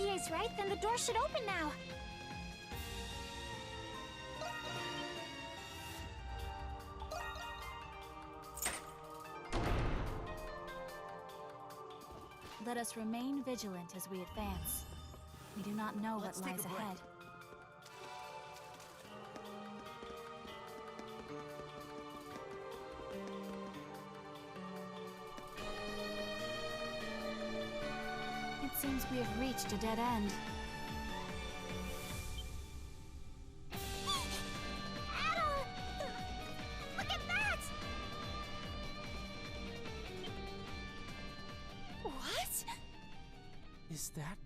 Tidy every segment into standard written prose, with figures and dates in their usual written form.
Olivier's right, then the door should open now. Let us remain vigilant as we advance. We do not know what lies ahead. It seems we have reached a dead end. Adol! Look at that! What? Is that...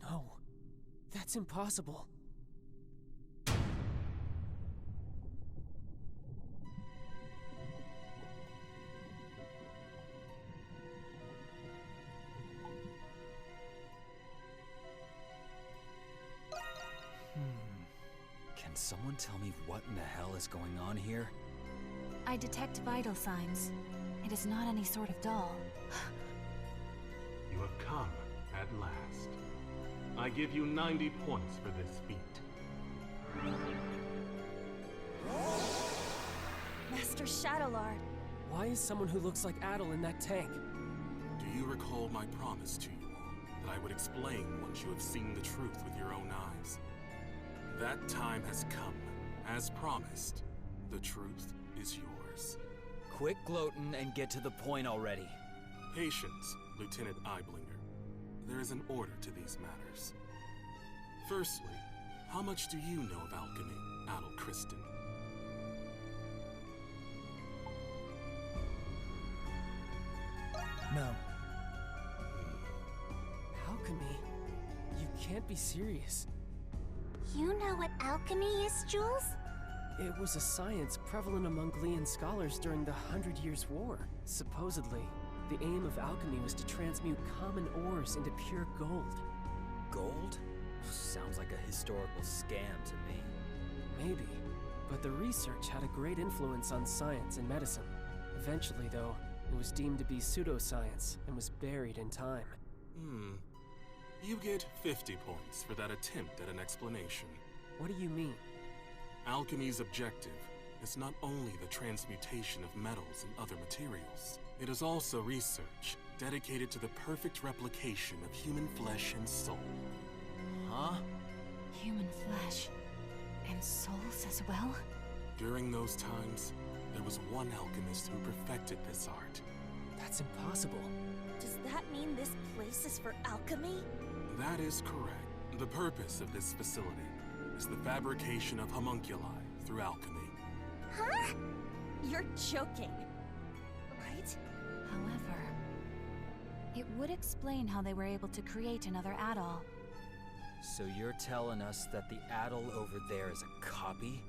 No. That's impossible. Can someone tell me what in the hell is going on here? I detect vital signs. It is not any sort of doll. You have come at last. I give you 90 points for this feat. Master Shadowlord. Why is someone who looks like Adol in that tank? Do you recall my promise to you all, that I would explain once you have seen the truth with your own eyes? That time has come. As promised, the truth is yours. Quit gloating and get to the point already. Patience, Lieutenant Eiblinger. There is an order to these matters. Firstly, how much do you know of alchemy, Adol Kristen? No. Alchemy? You can't be serious. You know what alchemy is, Jules? It was a science prevalent among Glean scholars during the 100 Years' War. Supposedly, the aim of alchemy was to transmute common ores into pure gold. Gold? Sounds like a historical scam to me. Maybe, but the research had a great influence on science and medicine. Eventually, though, it was deemed to be pseudoscience and was buried in time. You get 50 points for that attempt at an explanation. What do you mean? Alchemy's objective is not only the transmutation of metals and other materials. It is also research dedicated to the perfect replication of human flesh and soul. Huh? Human flesh. And souls as well? During those times, there was one alchemist who perfected this art. That's impossible. Does that mean this place is for alchemy? That is correct. The purpose of this facility is the fabrication of homunculi through alchemy. Huh? You're joking, right? However, it would explain how they were able to create another Adol. So you're telling us that the Adol over there is a copy?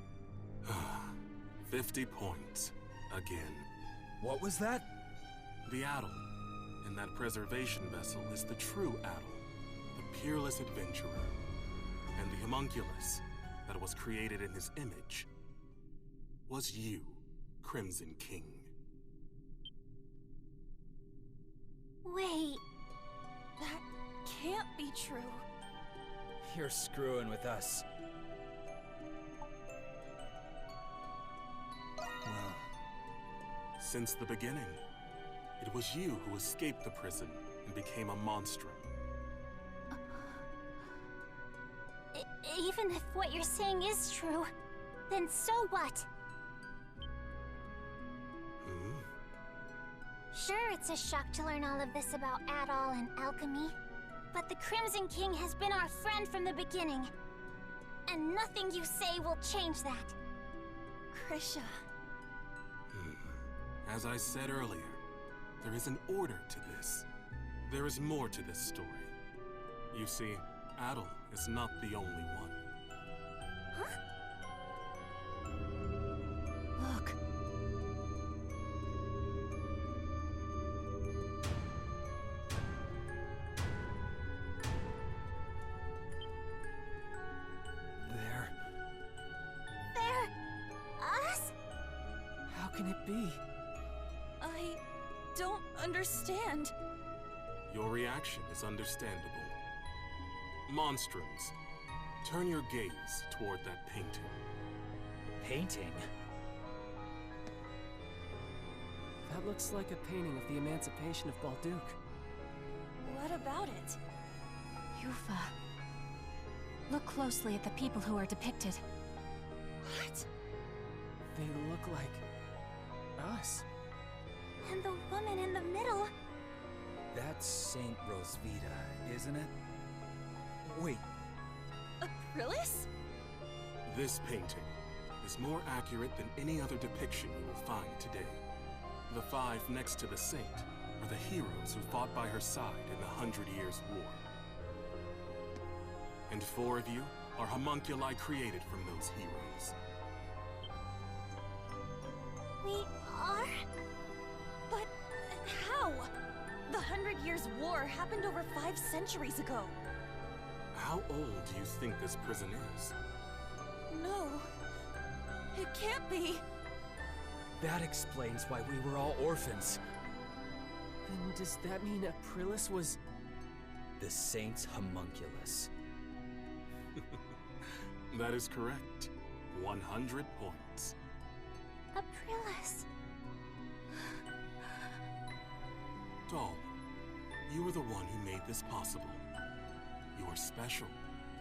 50 points. Again. What was that? The Adol in that preservation vessel is the true Adol, the peerless adventurer. And the homunculus that was created in his image was you, Crimson King. Wait, that can't be true. You're screwing with us. Well, Since the beginning, it was you who escaped the prison and became a monstrum. Even if what you're saying is true, then so what? Sure, it's a shock to learn all of this about Adol and alchemy, but the Crimson King has been our friend from the beginning, and nothing you say will change that. Krisha. As I said earlier, there is an order to this. There is more to this story. You see, Adol is not the only one. Huh? Look. They're... us? How can it be? I don't understand. Your reaction is understandable. Monstrums, turn your gaze toward that painting. Painting? That looks like a painting of the emancipation of Balduke. What about it? Yufa. Look closely at the people who are depicted. What? They look like us. And the woman in the middle. That's Saint Rosvita, isn't it? Wait, Aprilis? This painting is more accurate than any other depiction you will find today. The five next to the saint are the heroes who fought by her side in the 100 Years' War. And 4 of you are homunculi created from those heroes. We are? But how? The 100 Years' War happened over 5 centuries ago. How old do you think this prison is? No. It can't be. that explains why we were all orphans. Then does that mean Aprilis was... The Saint's homunculus. That is correct. 100 points. Aprilis. Doll, you were the one who made this possible. You are special,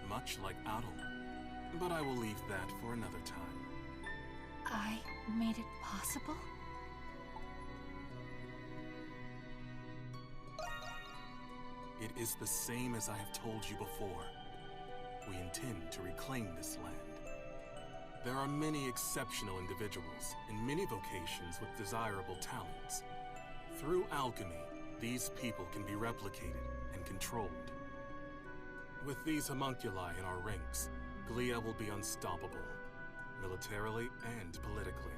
much like Adol. But I will leave that for another time. I made it possible? It is the same as I have told you before. We intend to reclaim this land. There are many exceptional individuals in many vocations with desirable talents. Through alchemy, these people can be replicated and controlled. With these homunculi in our ranks, Glia will be unstoppable, militarily and politically.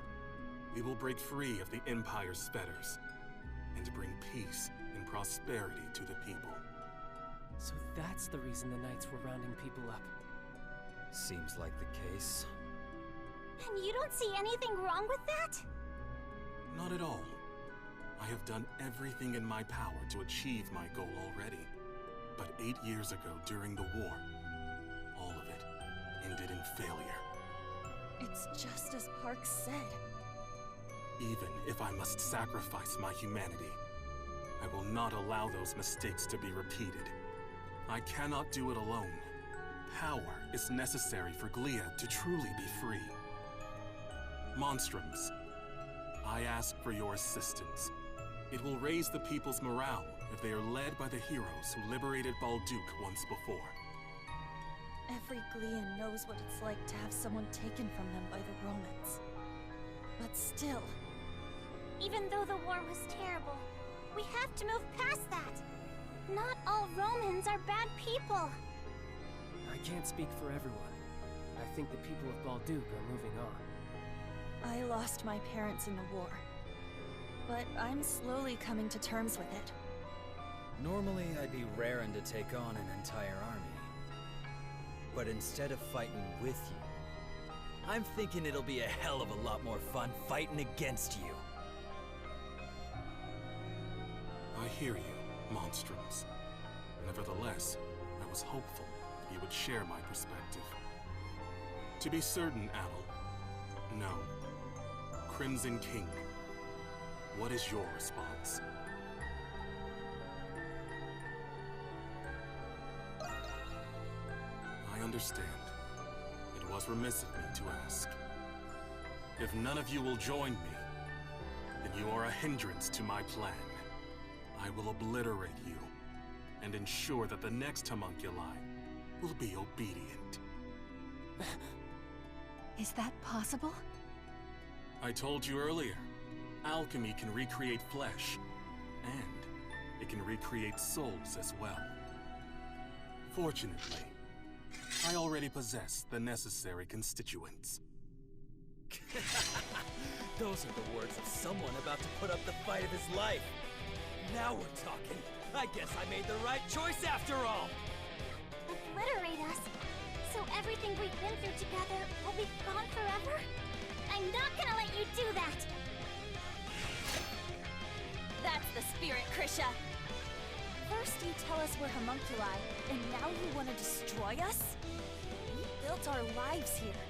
We will break free of the Empire's fetters and bring peace and prosperity to the people. So that's the reason the Knights were rounding people up. Seems like the case. And you don't see anything wrong with that? Not at all. I have done everything in my power to achieve my goal already. But 8 years ago, during the war, all of it ended in failure. It's just as Park said. Even if I must sacrifice my humanity, I will not allow those mistakes to be repeated. I cannot do it alone. Power is necessary for Glia to truly be free. Monstrums, I ask for your assistance. It will raise the people's morale if they are led by the heroes who liberated Balduke once before. Every Glian knows what it's like to have someone taken from them by the Romans. But still... Even though the war was terrible, we have to move past that. Not all Romans are bad people. I can't speak for everyone. I think the people of Balduke are moving on. I lost my parents in the war. But I'm slowly coming to terms with it. Normally, I'd be raring to take on an entire army. But instead of fighting with you, I'm thinking it'll be a hell of a lot more fun fighting against you. I hear you, Monstrums. Nevertheless, I was hopeful that you would share my perspective. To be certain, Adol, no. Crimson King, what is your response? I understand. It was remiss of me to ask. If none of you will join me, then you are a hindrance to my plan. I will obliterate you, and ensure that the next homunculi will be obedient. Is that possible? I told you earlier, alchemy can recreate flesh, and it can recreate souls as well. Fortunately, I already possess the necessary constituents. Those are the words of someone about to put up the fight of his life. Now we're talking. I guess I made the right choice after all. Obliterate us, so everything we've been through together will be gone forever? I'm not gonna let you do that! That's the spirit, Krisha! First you tell us we're homunculi, and now you want to destroy us? We built our lives here,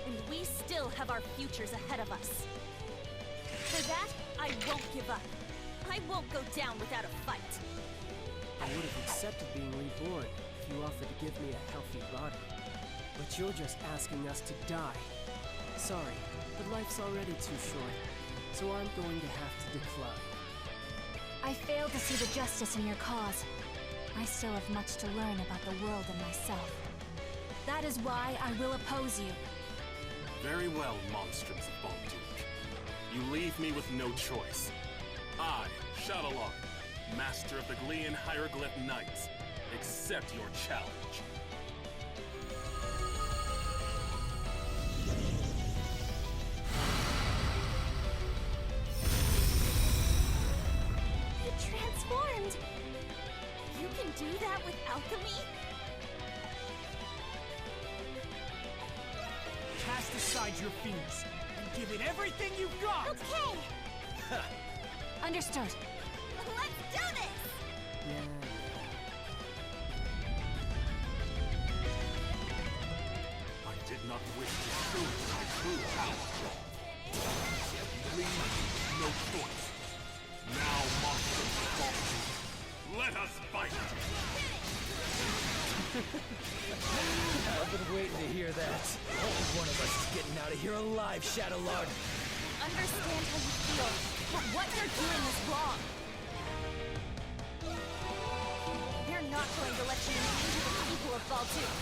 and we still have our futures ahead of us. For that, I won't give up. I won't go down without a fight. I would have accepted being reborn if you offered to give me a healthy body. But you're just asking us to die. Sorry, but life's already too short, so I'm going to have to decline. I fail to see the justice in your cause. I still have much to learn about the world and myself. That is why I will oppose you. Very well, monstrums of Balduke. You leave me with no choice. I, Shadowlord, master of the Glean Hieroglyph Knights, accept your challenge. You transformed! You can do that with alchemy? Cast aside your fears and give it everything you've got! Okay! Understood. Let's do this! Yeah. I did not wish to show you my true power. You leave me no choice. Now, monsters of Balduke, let us fight! I've been waiting to hear that. Only one of us is getting out of here alive, Shadowlord. Understand how you feel, but what you're doing is wrong. We're not going to let you endanger the people of Balduke.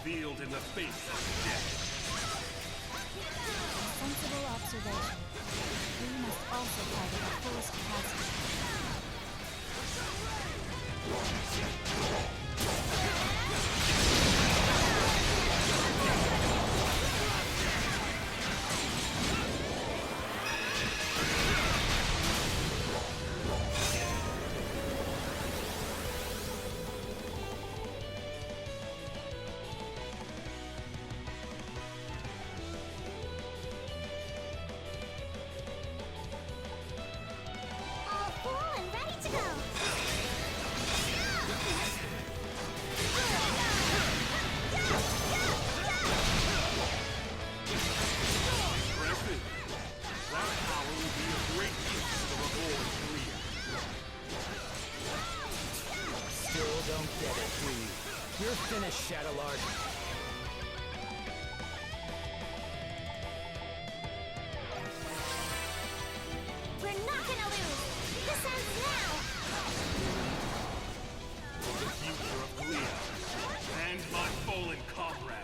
revealed in the face of death. Sensible observation. We must also fight at our fullest capacity. get it, do you? You're finished, Shadowlord. We're not gonna lose! This ends now! For the future of Glia and my fallen comrades.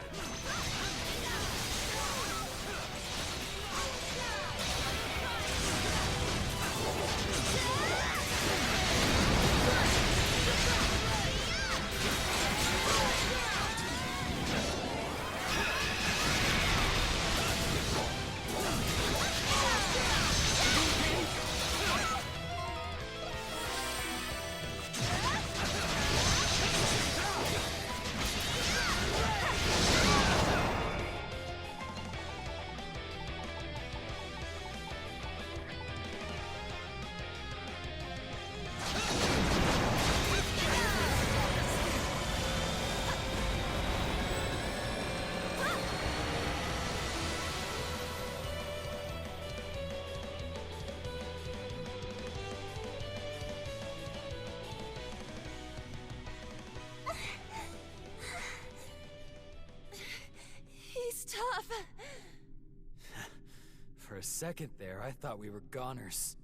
He's tough. For a second there, I thought we were goners.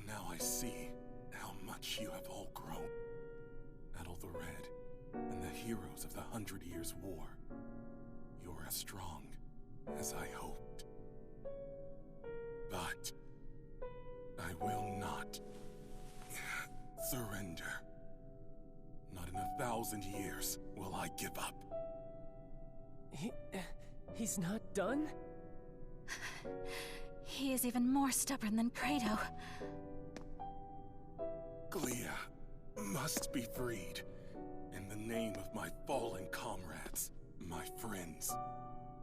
Now I see how much you have all grown. Adol the Red and the heroes of the 100 Years' War. You're as strong as I hoped. But I will not surrender. Not in 1,000 years will I give up. He's not done? He is even more stubborn than Kratos. Glia must be freed. In the name of my fallen comrades, my friends.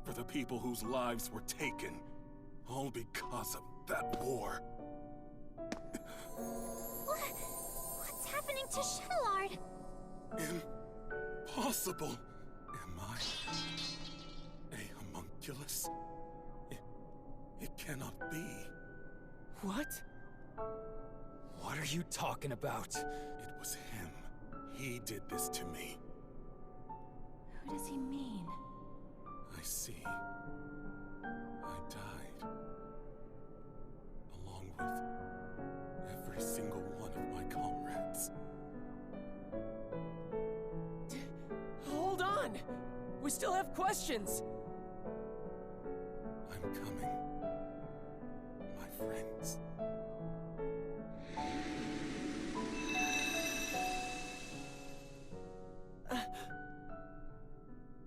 For the people whose lives were taken. All because of that war. What's happening to Shadowlord? Impossible! Am I a homunculus? It cannot be. What? What are you talking about? It was him. He did this to me. Who does he mean? I see. I died. Along with every single one of my comrades. Hold on! We still have questions! I'm coming. My friends.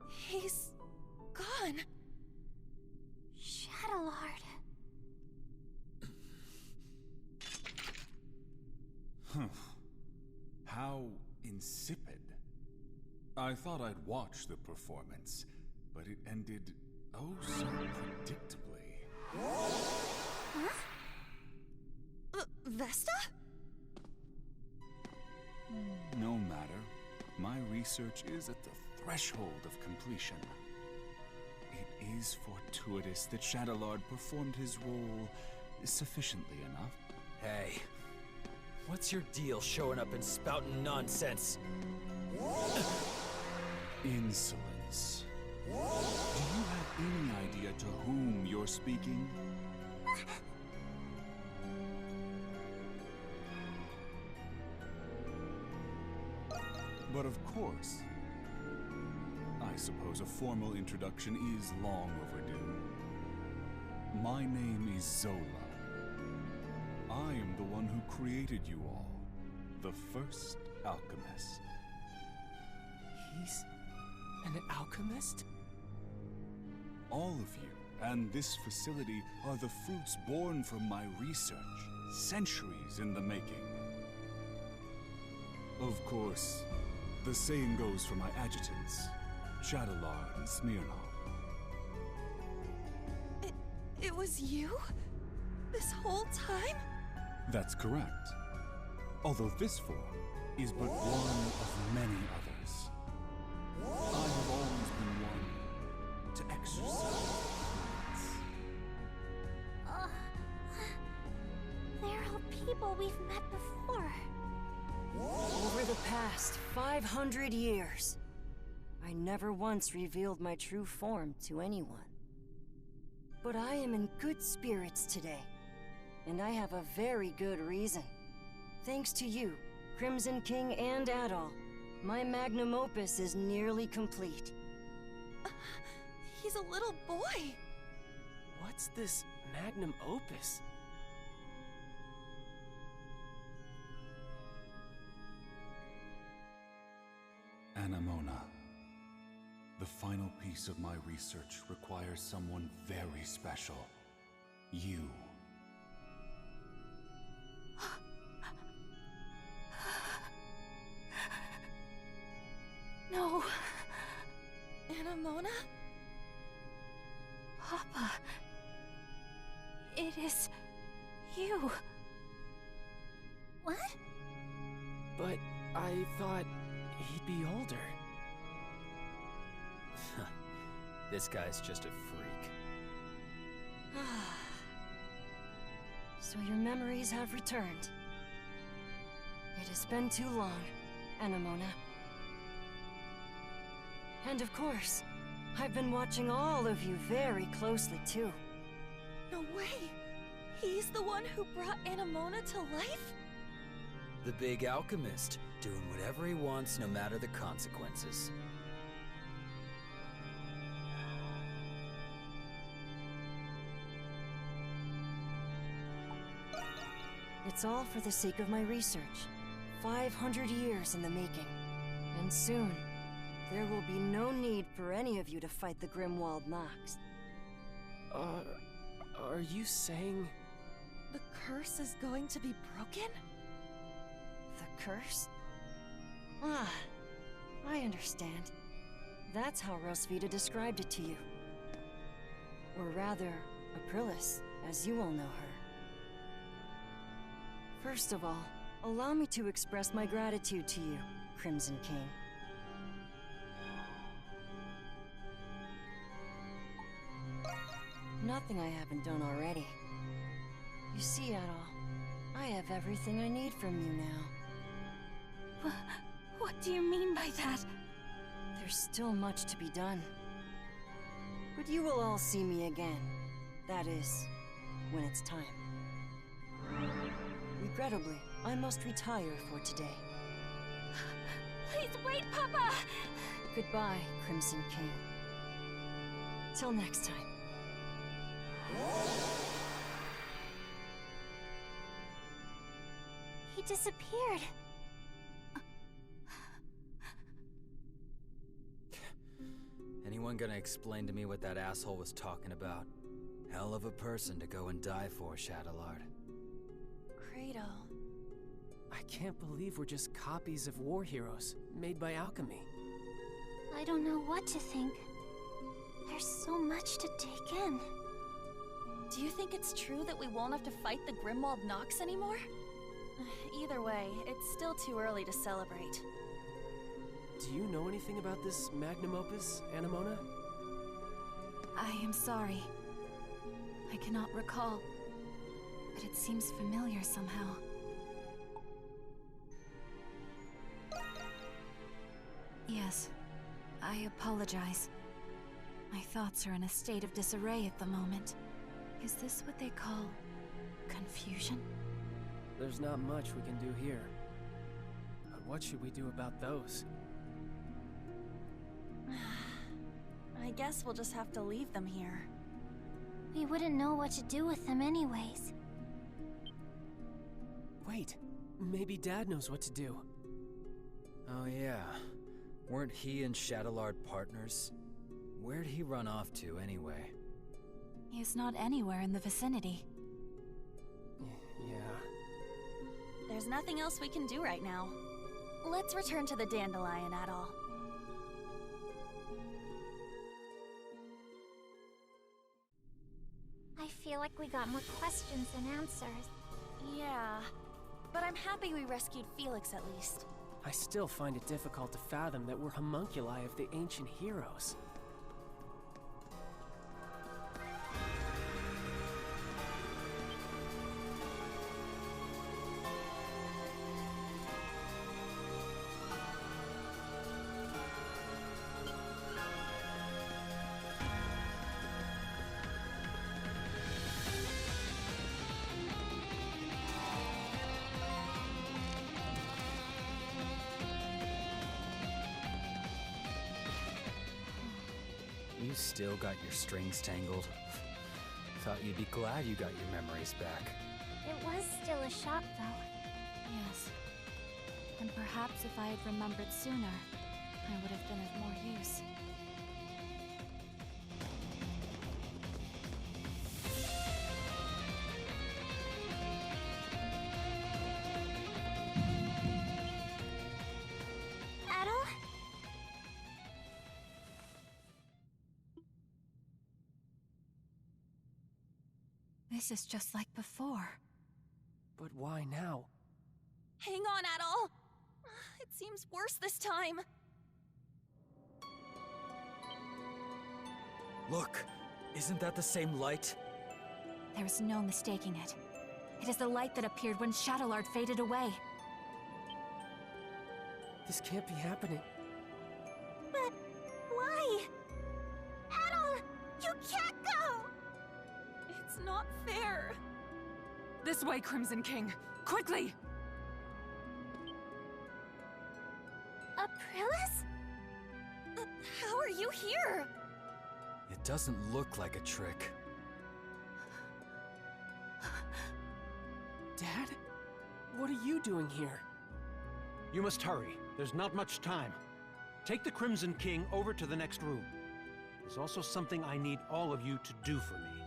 He's gone. Shadowlord. How insipid. I thought I'd watch the performance, but it ended oh so predictably. Huh? Vesta? No matter. My research is at the threshold of completion. It is fortuitous that Shadowlord performed his role sufficiently enough. Hey, what's your deal showing up and spouting nonsense? Insolence. Do you have any idea to whom you're speaking? But of course, I suppose a formal introduction is long overdue. My name is Zola. I am the one who created you all, the first alchemist. He's an alchemist? All of you and this facility are the fruits born from my research, centuries in the making. Of course, the same goes for my adjutants, Shadowlord and Smirnov. It was you? This whole time? That's correct. Although this form is but one of many others. I have always been one to exercise ignorance. They're all people we've met before. Over the past 500 years, I never once revealed my true form to anyone. But I am in good spirits today, and I have a very good reason. Thanks to you, Crimson King and Adol, my magnum opus is nearly complete. He's a little boy. What's this magnum opus? Anemona. The final piece of my research requires someone very special. You. No. Anemona? Papa. It is you. What? But I thought he'd be older. This guy's just a freak. So your memories have returned. It has been too long, Anemona. And of course, I've been watching all of you very closely too. No way! He's the one who brought Anemona to life? The big alchemist, doing whatever he wants no matter the consequences. It's all for the sake of my research. 500 years in the making. And soon, there will be no need for any of you to fight the Grimwald Nox. Are you saying... The curse is going to be broken? The curse? Ah, I understand. That's how Rosvita described it to you. Or rather, Aprilis, as you all know her. First of all, allow me to express my gratitude to you, Crimson King. Nothing I haven't done already. You see, Adol, I have everything I need from you now. What do you mean by that? There's still much to be done. But you will all see me again. That is, when it's time. Regrettably, I must retire for today. Please wait, Papa! Goodbye, Crimson King. Till next time. He disappeared. Anyone gonna explain to me what that asshole was talking about? Hell of a person to go and die for, Shadowlord. Credo. I can't believe we're just copies of war heroes, made by alchemy. I don't know what to think. There's so much to take in. Do you think it's true that we won't have to fight the Grimwald Nox anymore? Either way, it's still too early to celebrate. Do you know anything about this magnum opus, Anemona? I am sorry. I cannot recall, but it seems familiar somehow. Yes, I apologize. My thoughts are in a state of disarray at the moment. Is this what they call confusion? There's not much we can do here. But what should we do about those? I guess we'll just have to leave them here. We wouldn't know what to do with them anyways. Wait, maybe Dad knows what to do. Oh yeah. Weren't he and Shadowlord partners? Where'd he run off to, anyway? He is not anywhere in the vicinity. Yeah. There's nothing else we can do right now. Let's return to the Dandelion, Adol. I feel like we got more questions than answers. Yeah, but I'm happy we rescued Felix at least. I still find it difficult to fathom that we're homunculi of the ancient heroes. You still got your strings tangled. Thought you'd be glad you got your memories back. It was still a shock, though. Yes. And perhaps if I had remembered sooner, I would have been of more use. Adol? This is just like before. But why now? Hang on, Adol! It seems worse this time. Look! Isn't that the same light? There is no mistaking it. It is the light that appeared when Shadowlord faded away. This can't be happening. But why? Adol, you can't go! It's not fair. This way, Crimson King. Quickly! Aprilis? How are you here? It doesn't look like a trick. Dad? What are you doing here? You must hurry. There's not much time. Take the Crimson King over to the next room. There's also something I need all of you to do for me.